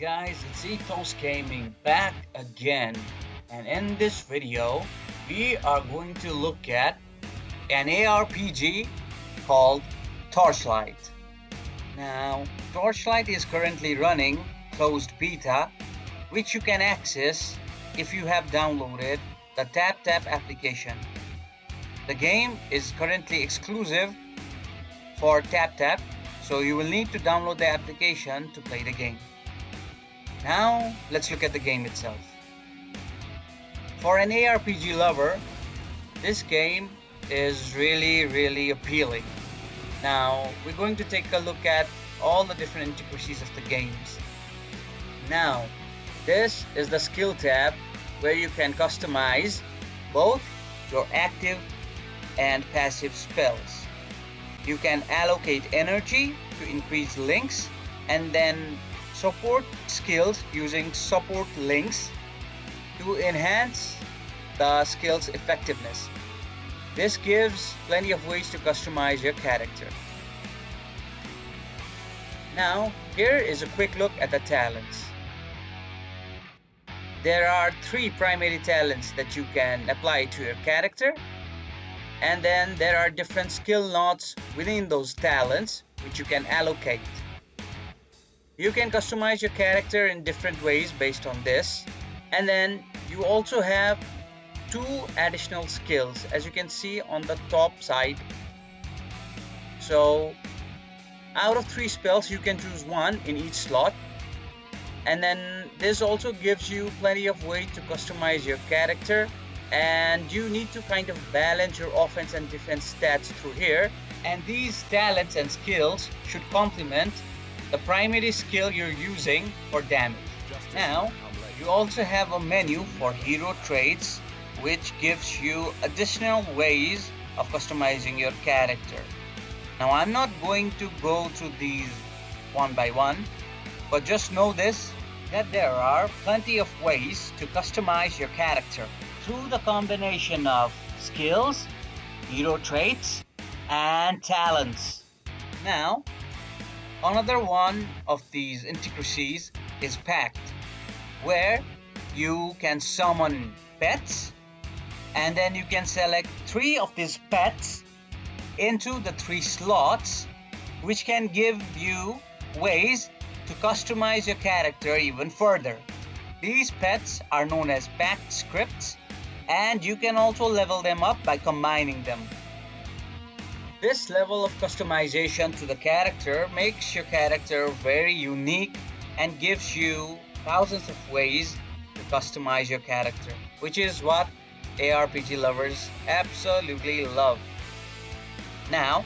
guys, it's Ethos Gaming back again, and in this video we are going to look at an ARPG called Torchlight. Now, Torchlight is currently running closed beta, which you can access if you have downloaded the TapTap application. The game is currently exclusive for TapTap, so you will need to download the application to play the game. Now, let's look at the game itself. For an ARPG lover, this game is really appealing. Now, we're going to take a look at all the different intricacies of the games. Now, this is the skill tab where you can customize both your active and passive spells. You can allocate energy to increase links and then support skills using support links to enhance the skill's effectiveness. This gives plenty of ways to customize your character. Now, here is a quick look at the talents. There are 3 primary talents that you can apply to your character, and then there are different skill nodes within those talents which you can allocate. You can customize your character in different ways based on this, and then you also have 2 additional skills as you can see on the top side. So out of 3 spells you can choose 1 in each slot, and then this also gives you plenty of ways to customize your character, and you need to kind of balance your offense and defense stats through here, and these talents and skills should complement the primary skill you're using for damage. Now, you also have a menu for hero traits which gives you additional ways of customizing your character. Now, I'm not going to go through these one by one, but just know this, that there are plenty of ways to customize your character through the combination of skills, hero traits, and talents. Now, another one of these intricacies is Pact, where you can summon pets, and then you can select 3 of these pets into the 3 slots, which can give you ways to customize your character even further. These pets are known as Pact scripts, and you can also level them up by combining them. This level of customization to the character makes your character very unique and gives you thousands of ways to customize your character, which is what ARPG lovers absolutely love. Now,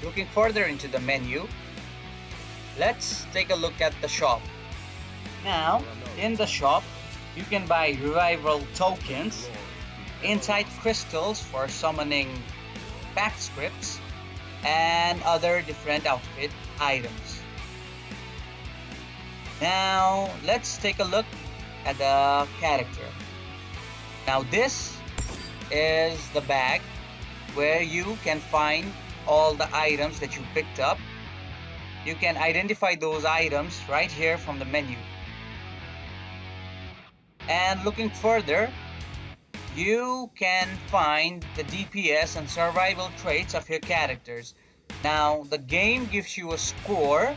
looking further into the menu, let's take a look at the shop. Now, in the shop, you can buy revival tokens, insight crystals for summoning Pact scripts, and other different outfit items. Now, let's take a look at the character. Now, this is the bag where you can find all the items that you picked up. You can identify those items right here from the menu. And looking further, you can find the DPS and survival traits of your characters. Now, the game gives you a score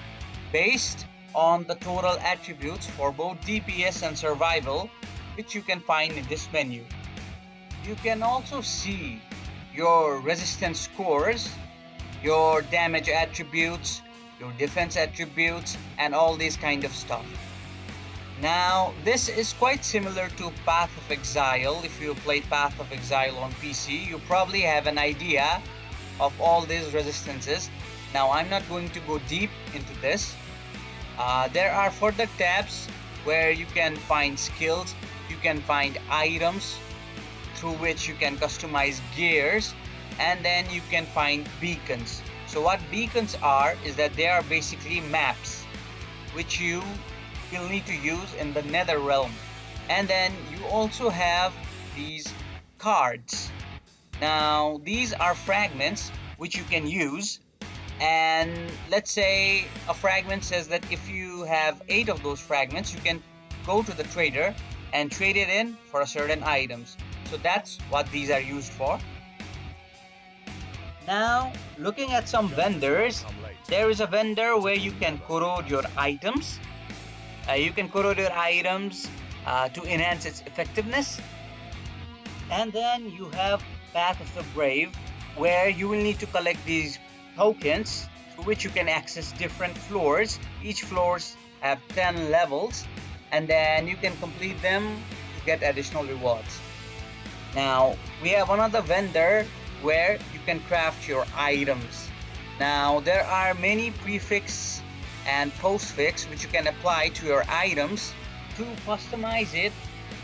based on the total attributes for both DPS and survival, which you can find in this menu. You can also see your resistance scores, your damage attributes, your defense attributes, and all this kind of stuff. Now, this is quite similar to Path of Exile. If you played Path of Exile on PC, you probably have an idea of all these resistances. Now, I'm not going to go deep into this. There are further tabs where you can find skills, you can find items through which you can customize gears, and then you can find beacons. So what beacons are is that they are basically maps which you'll need to use in the nether realm. And then you also have these cards. Now, these are fragments which you can use And let's say a fragment says that if you have 8 of those fragments, you can go to the trader and trade it in for a certain items. So that's what these are used for. Now, looking at some vendors, there is a vendor where you can corrode your items. You can corrode your items to enhance its effectiveness. And then you have Path of the Brave, where you will need to collect these tokens through which you can access different floors. Each floors have 10 levels, and then you can complete them to get additional rewards. Now, we have another vendor where you can craft your items. Now, there are many prefix and postfix which you can apply to your items to customize it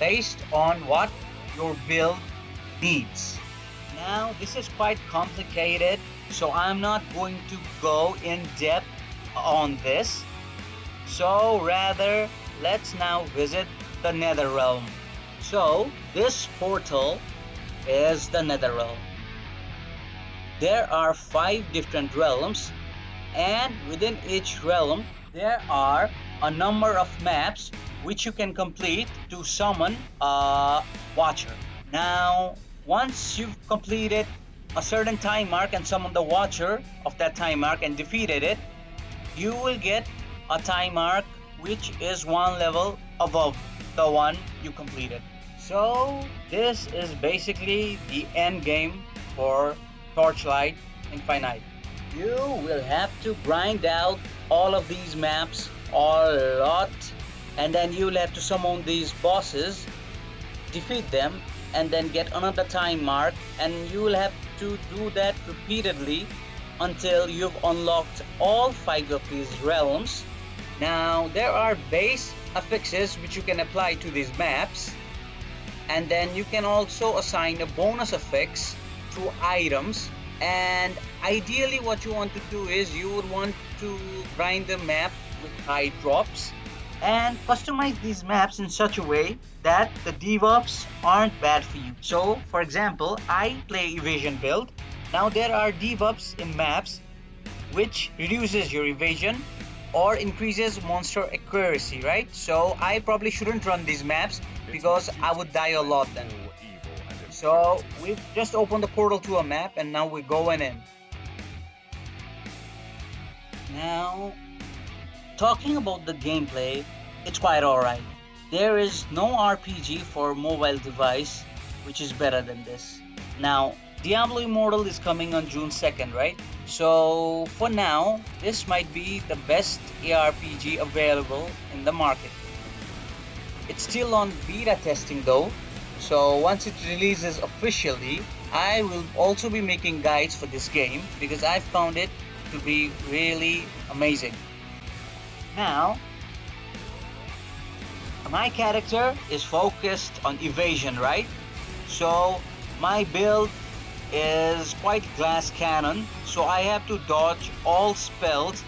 based on what your build needs. Now, this is quite complicated, so I'm not going to go in depth on this. So rather, let's now visit the Netherrealm. So this portal is the Netherrealm. There are 5 different realms, and within each realm there are a number of maps which you can complete to summon a watcher. Now, once you've completed a certain time mark and summoned the watcher of that time mark and defeated it, you will get a time mark which is 1 level above the one you completed. So this is basically the end game for Torchlight Infinite. You will have to grind out all of these maps a lot, and then you'll have to summon these bosses, defeat them, and then get another time mark, and you will have to do that repeatedly until you've unlocked all 5 of these realms. Now, there are base affixes which you can apply to these maps, and then you can also assign a bonus affix to items. And ideally what you want to do is you would want to grind the map with high drops and customize these maps in such a way that the debuffs aren't bad for you. So for example, I play evasion build. Now there are debuffs in maps which reduces your evasion or increases monster accuracy, right? So I probably shouldn't run these maps because I would die a lot then. So we've just opened the portal to a map, and now we're going in. Now, talking about the gameplay, it's quite alright. There is no RPG for mobile device which is better than this. Now, Diablo Immortal is coming on June 2nd, right? So for now, this might be the best ARPG available in the market. It's still on beta testing though. So once it releases officially, I will also be making guides for this game because I found it to be really amazing. Now, my character is focused on evasion, right? So my build is quite glass cannon, so I have to dodge all spells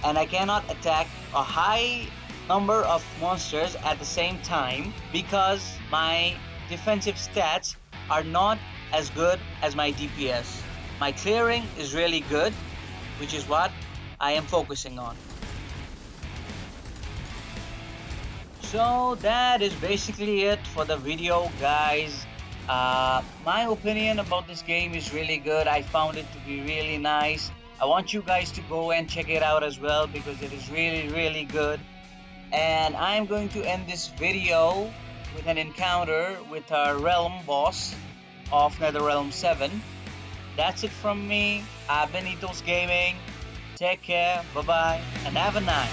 and I cannot attack a high number of monsters at the same time because my defensive stats are not as good as my DPS. My clearing is really good, which is what I am focusing on. So that is basically it for the video, guys. My opinion about this game is really good. I found it to be really nice. I want you guys to go and check it out as well because it is really good. And I'm going to end this video with an encounter with our realm boss of Netherrealm 7. That's it from me. I've been Ethos Gaming. Take care, bye bye, and have a nice